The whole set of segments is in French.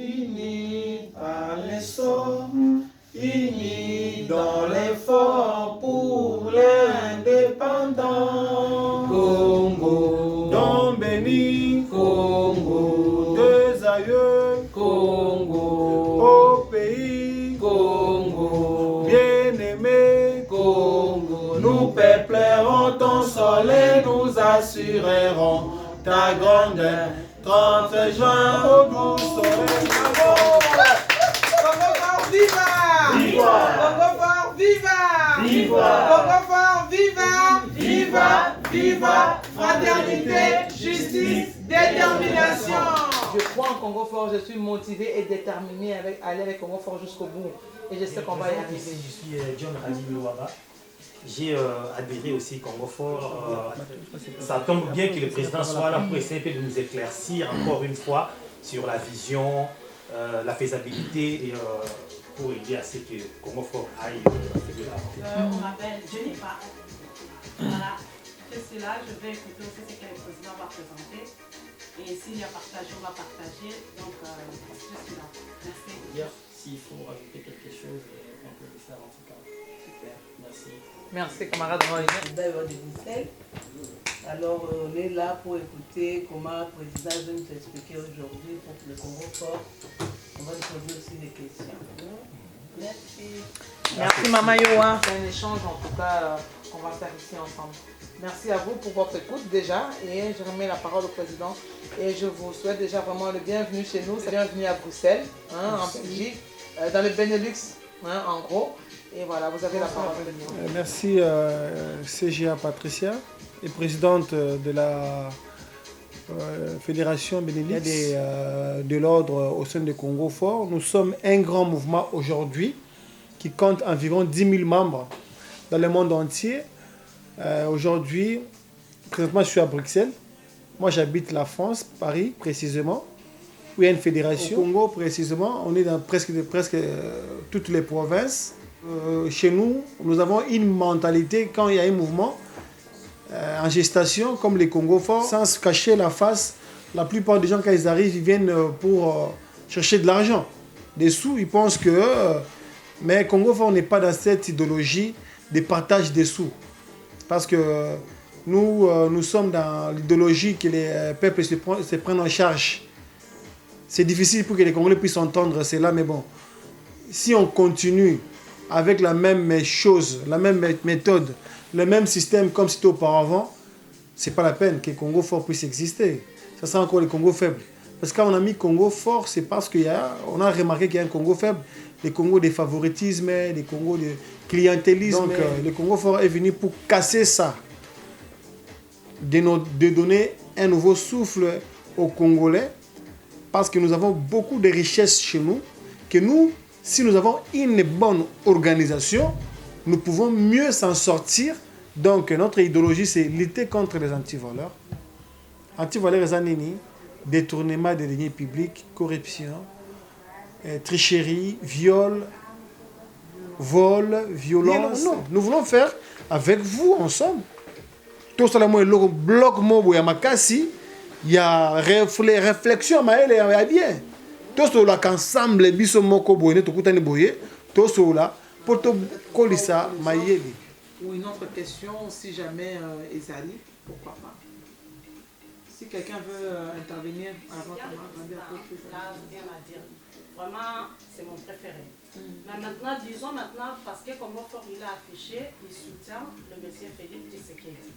unis par l'essor, unis dans l'effort pour l'indépendance. Congo, don béni, Congo, deux aïeux, Congo, au pays, Congo, bien-aimé, Congo, nous peuplerons ton soleil, nous assurerons ta grandeur. 30 juin au doux soleil. Congo fort, viva! Viva! Congo fort, viva! Viva! Congo fort, viva! Viva! Viva! Fraternité, justice, détermination! Je crois en Congo fort, je suis motivé et déterminé à aller avec Congo fort jusqu'au bout. Et je sais qu'on va y arriver. Je suis John Radiwaba. J'ai adhéré aussi Congo fort. Ça tombe bien que le président soit là pour essayer de nous éclaircir encore une fois sur la vision, la faisabilité et pour aider à ce que Congo fort aille de l'avant. On m'appelle Jennifer. Voilà. Je suis là, je vais écouter aussi ce que le président va présenter. Et s'il y a partage, on va partager. Donc, je suis là. Merci. S'il faut rajouter quelque chose, on peut le faire en tout cas. Super, merci. Merci, camarade Roy. D'ailleurs, de Bruxelles. Alors, on est là pour écouter comment le président veut nous expliquer aujourd'hui pour le Congo fort. On va lui poser aussi des questions. Merci. Merci, Maman Yoa. C'est un échange, en tout cas, qu'on va faire ici ensemble. Merci à vous pour votre écoute déjà. Et je remets la parole au président. Et je vous souhaite déjà vraiment le bienvenu chez nous. Bienvenue à Bruxelles, en Belgique, dans le Benelux, en gros. Et voilà, vous avez la parole. Merci CGA Patricia, et présidente de la Fédération Benelux de l'ordre au sein de Congo Fort. Nous sommes un grand mouvement aujourd'hui qui compte environ 10 000 membres dans le monde entier. Aujourd'hui, présentement je suis à Bruxelles. Moi j'habite la France, Paris précisément, où il y a une fédération. Au Congo précisément, on est dans presque toutes les provinces. Chez nous, nous avons une mentalité quand il y a un mouvement en gestation comme les Congo forts, sans se cacher la face. La plupart des gens, quand ils arrivent, ils viennent pour chercher de l'argent, des sous. Ils pensent que... mais Congo fort n'est pas dans cette idéologie de partage des sous. Parce que nous sommes dans l'idéologie que les peuples se prennent en charge. C'est difficile pour que les Congolais puissent entendre cela, mais bon, si on continue avec la même chose, la même méthode, le même système comme c'était auparavant, c'est pas la peine que Congo fort puisse exister. Ça sera encore le Congo faible. Parce que quand on a mis Congo fort, c'est parce qu'on a remarqué qu'il y a un Congo faible, les Congos de favoritisme, les Congos de clientélisme. Donc le Congo fort est venu pour casser ça, de donner un nouveau souffle aux Congolais, parce que nous avons beaucoup de richesses chez nous, que nous, si nous avons une bonne organisation, nous pouvons mieux s'en sortir. Donc notre idéologie, c'est lutter contre les antivaleurs. Antivaleurs, c'est détournement des deniers publics, corruption, tricherie, viol, vol, violence. Non, nous voulons faire avec vous ensemble. Tout ça, le bloc mobile à Makassi, il y a réflexion, mais elle est bien. Tout cela qu'ensemble, les bisous moko boye, tout le boye, tout cela pour te coller ça, maïeli. Ou une autre question, si jamais Ezali, pourquoi pas. Si quelqu'un veut intervenir avant Là, rien à dire. Vraiment, c'est mon préféré. Mais maintenant, disons maintenant, parce que comme Fort il a affiché, il soutient le monsieur Félix Tshisekedi.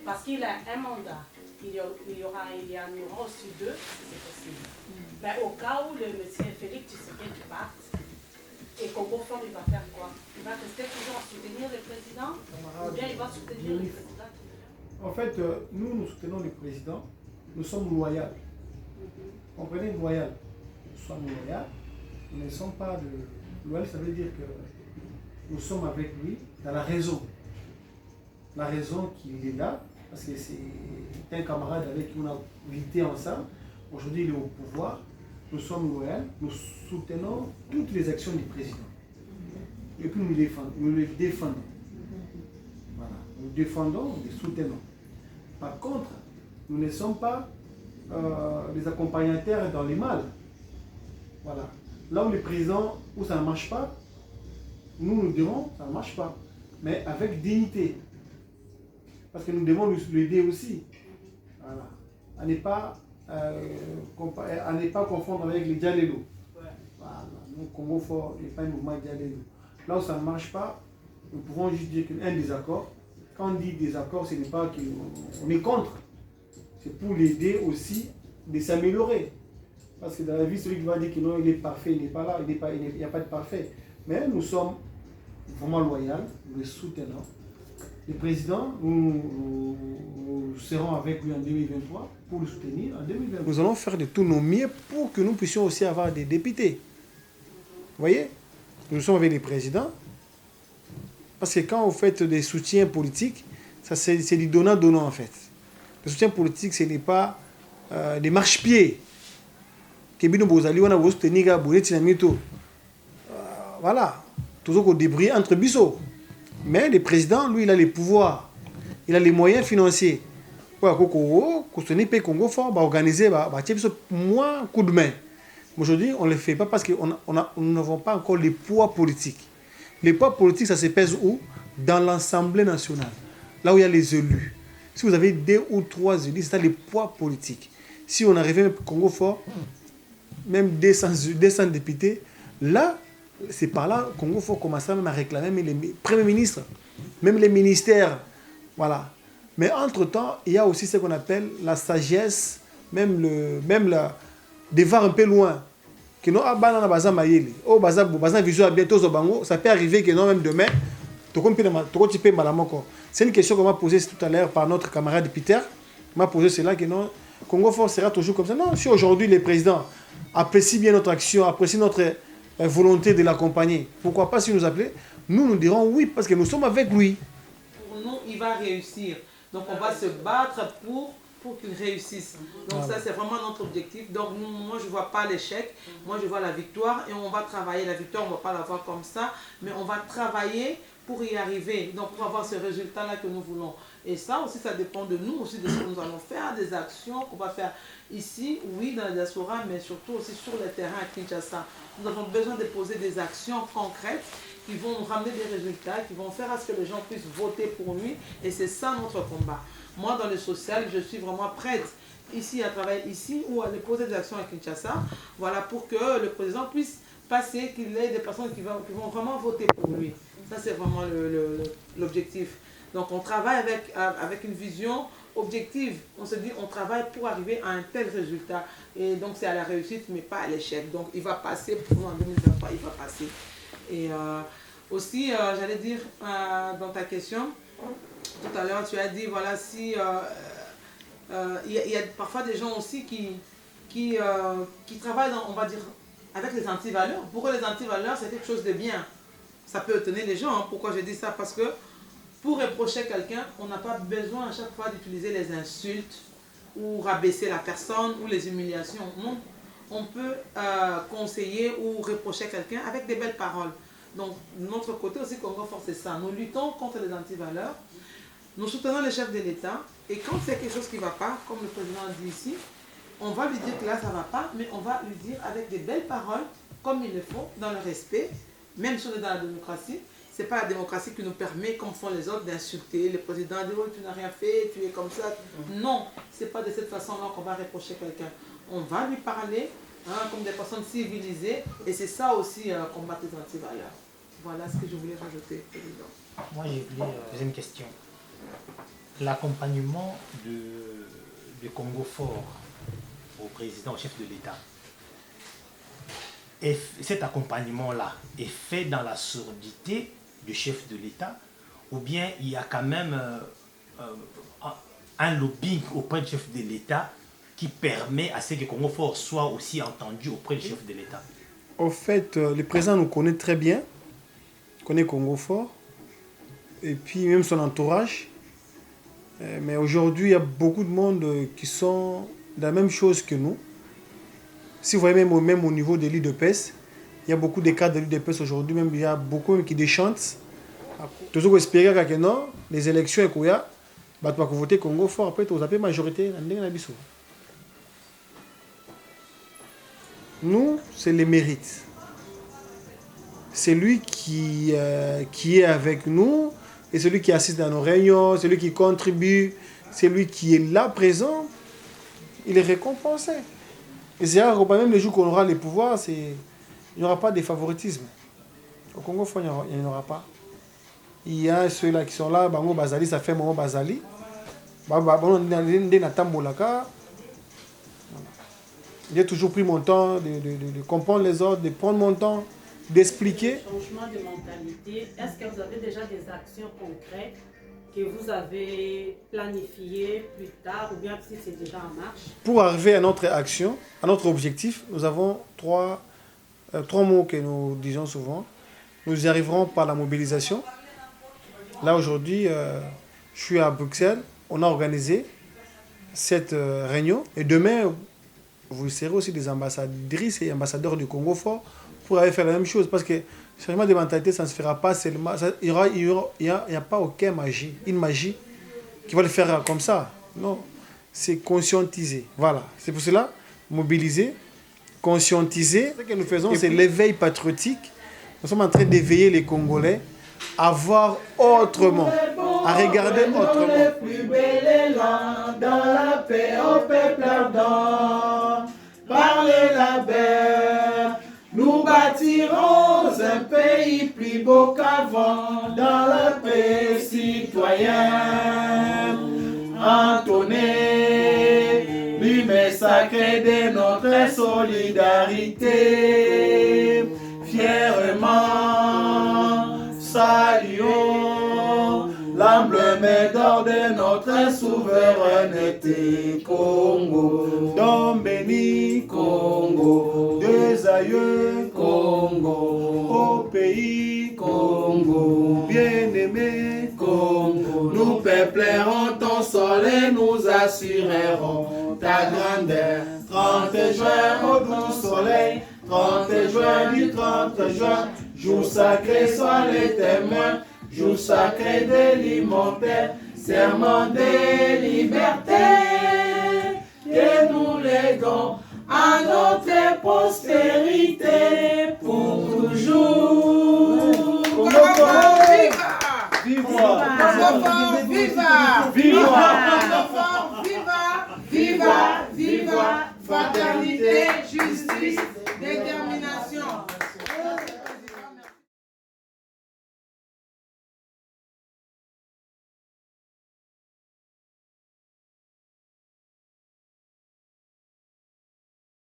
Parce qu'il a un mandat. Il y en aura aussi deux, si c'est possible. Mais au cas où le monsieur Félix Tshisekedi parte, et Congo Fort, il va faire quoi? Il va rester toujours à soutenir le président? Ou bien il va soutenir le président? En fait, nous soutenons le président. Nous sommes loyaux. Comprenez, loyal. Nous sommes loyaux. Nous ne sommes pas de... Loyal, ça veut dire que nous sommes avec lui dans la raison. La raison qu'il est là, parce que c'est un camarade avec qui on a lutté ensemble. Aujourd'hui, il est au pouvoir. Nous sommes loyaux. Nous soutenons toutes les actions du président. Et puis nous les défendons. Voilà. Nous défendons, nous les soutenons. Par contre, nous ne sommes pas les accompagnateurs dans les mal. Voilà. Là où les présidents, où ça ne marche pas, nous dirons, ça ne marche pas. Mais avec dignité. Parce que nous devons l'aider aussi. Voilà. À ne pas, confondre avec les Dialélo. Voilà. Nous, Congo Fort n'est pas un mouvement Dialélo. Là où ça ne marche pas, nous pouvons juste dire qu'un désaccord, quand on dit désaccord, ce n'est pas qu'on est contre. C'est pour l'aider aussi de s'améliorer. Parce que dans la vie, celui qui va dire que non, il est parfait, il n'est pas là, il n'y a pas de parfait. Mais nous sommes vraiment loyaux, nous les soutenons. Le président, nous serons avec lui en 2023 pour le soutenir en 2023. Nous allons faire de tout nos mieux pour que nous puissions aussi avoir des députés. Vous voyez, nous sommes avec les présidents. Parce que quand vous faites des soutiens politiques, ça c'est du donnant-donnant en fait. Le soutien politique, ce n'est pas des marche-pieds. Voilà, toujours au débris entre bisous. Mais le président, lui, il a les pouvoirs, il a les moyens financiers. Pour soutenir Congo Fort, organiser moins coup de main. Aujourd'hui, on ne le fait pas parce que nous n'avons pas encore les poids politiques. Les poids politiques, ça se pèse où? Dans l'Assemblée nationale, là où il y a les élus. Si vous avez 2 ou 3 élus, c'est ça les poids politiques. Si on arrivait au Congo Fort, même 200 députés, là, c'est par là que Congo Fort commence même à réclamer même les premiers ministres, même les ministères. Voilà. Mais entre-temps, il y a aussi ce qu'on appelle la sagesse, de voir un peu loin. Que non, ça peut arriver que non, même demain, c'est une question qu'on m'a posée tout à l'heure par notre camarade Peter. Il m'a posé cela que non, Congo Fort sera toujours comme ça. Non, si aujourd'hui les présidents apprécient bien notre action, apprécient notre volonté de l'accompagner, pourquoi pas si nous appelez, nous dirons oui parce que nous sommes avec lui. Pour nous, il va réussir. Donc on va se battre pour qu'il réussisse. Donc ça, c'est vraiment notre objectif. Donc moi, je ne vois pas l'échec. Moi, je vois la victoire et on va travailler. La victoire, on ne va pas la voir comme ça, mais on va travailler pour y arriver. Donc pour avoir ce résultat-là que nous voulons. Et ça aussi, ça dépend de nous aussi, de ce que nous allons faire, des actions qu'on va faire ici, oui, dans la diaspora, mais surtout aussi sur le terrain à Kinshasa. Nous avons besoin de poser des actions concrètes qui vont nous ramener des résultats, qui vont faire à ce que les gens puissent voter pour lui. Et c'est ça notre combat. Moi, dans le social, je suis vraiment prête ici à travailler ici ou à aller poser des actions à Kinshasa, voilà, pour que le président puisse passer, qu'il ait des personnes qui vont vraiment voter pour lui. Ça, c'est vraiment l'objectif. Donc, on travaille avec une vision objective. On se dit, on travaille pour arriver à un tel résultat. Et donc, c'est à la réussite, mais pas à l'échec. Donc, il va passer, pour nous, en 2023, il va passer. Et aussi, j'allais dire, dans ta question, tout à l'heure, tu as dit, voilà, si il y a parfois des gens aussi qui travaillent, on va dire, avec les antivaleurs. Pour eux, les antivaleurs, c'est quelque chose de bien. Ça peut étonner les gens. Hein. Pourquoi je dis ça? Parce que pour reprocher quelqu'un, on n'a pas besoin à chaque fois d'utiliser les insultes ou rabaisser la personne ou les humiliations. Non, on peut conseiller ou reprocher quelqu'un avec des belles paroles. Donc, de notre côté aussi, Congo Fort, c'est ça. Nous luttons contre les antivaleurs. Nous soutenons le chef de l'État. Et quand c'est quelque chose qui ne va pas, comme le président dit ici, on va lui dire que là, ça ne va pas, mais on va lui dire avec des belles paroles, comme il le faut, dans le respect, même si on est dans la démocratie. Ce n'est pas la démocratie qui nous permet, comme font les autres, d'insulter le président, de dire oh, tu n'as rien fait, tu es comme ça. Non, ce n'est pas de cette façon-là qu'on va reprocher quelqu'un. On va lui parler comme des personnes civilisées, et c'est ça aussi combattre les antivaleurs. Voilà ce que je voulais rajouter, président. Moi, j'ai voulu poser une question. L'accompagnement de Congo Fort au président, au chef de l'État, cet accompagnement-là est fait dans la surdité du chef de l'État, ou bien il y a quand même un lobbying auprès du chef de l'État qui permet à ce que Congo Fort soit aussi entendu auprès du chef de l'État? Au fait, le président nous connaît très bien, connaît Congo Fort, et puis même son entourage. Mais aujourd'hui, il y a beaucoup de monde qui sont dans la même chose que nous. Si vous voyez même au niveau de l'UDPS, il y a beaucoup de cadres de l'UDPS aujourd'hui, même il y a beaucoup qui déchantent. Toujours espérer que non, les élections, il y a voter Congo Fort, après, vous avez majorité. Nous, c'est les mérites. C'est lui qui est avec nous, et celui qui assiste dans nos réunions, celui qui contribue, c'est lui qui est là présent, il est récompensé. Et c'est rare, même le jour qu'on aura les pouvoirs, il n'y aura pas de favoritisme. Au Congo, il n'y aura pas. Il y a ceux-là qui sont là, Bango Bazali, ça fait Bango Bazali. J'ai toujours pris mon temps de comprendre les autres, de prendre mon temps, d'expliquer. Changement de mentalité, est-ce que vous avez déjà des actions concrètes que vous avez planifiées plus tard ou bien si c'est déjà en marche? Pour arriver à notre action, à notre objectif, nous avons trois mots que nous disons souvent. Nous y arriverons par la mobilisation. Là aujourd'hui, je suis à Bruxelles, on a organisé cette réunion et demain, vous serez aussi des ambassadrices et ambassadeurs du Congo fort pour aller faire la même chose. Parce que le changement de mentalité, ça ne se fera pas seulement. Il n'y a pas aucune magie qui va le faire comme ça. Non, c'est conscientiser. Voilà, c'est pour cela, mobiliser, conscientiser. Ce que nous faisons, c'est l'éveil patriotique. Nous sommes en train d'éveiller les Congolais à voir autrement, à regarder autrement. Le plus bel élan dans la paix au peuple ardent. Par les labeurs, nous bâtirons un pays plus beau qu'avant. Dans la paix citoyenne, entonner l'hymne sacré de notre solidarité. Fièrement, saluons l'emblème d'or de notre souveraineté. Congo, Dom béni, Congo, deux aïeux, Congo, au pays, Congo, bien-aimé, Congo. Nous peuplerons ton sol et nous assurerons ta grandeur. 30 juin au doux soleil, 30 juin du 30 juin, jour sacré soit les témoins, jour sacré de l'immortel, serment de liberté, que nous léguons à notre postérité pour toujours. Congo fort, Viva! viva! Viva! Congo fort, viva! Viva! Viva! Fraternité, justice,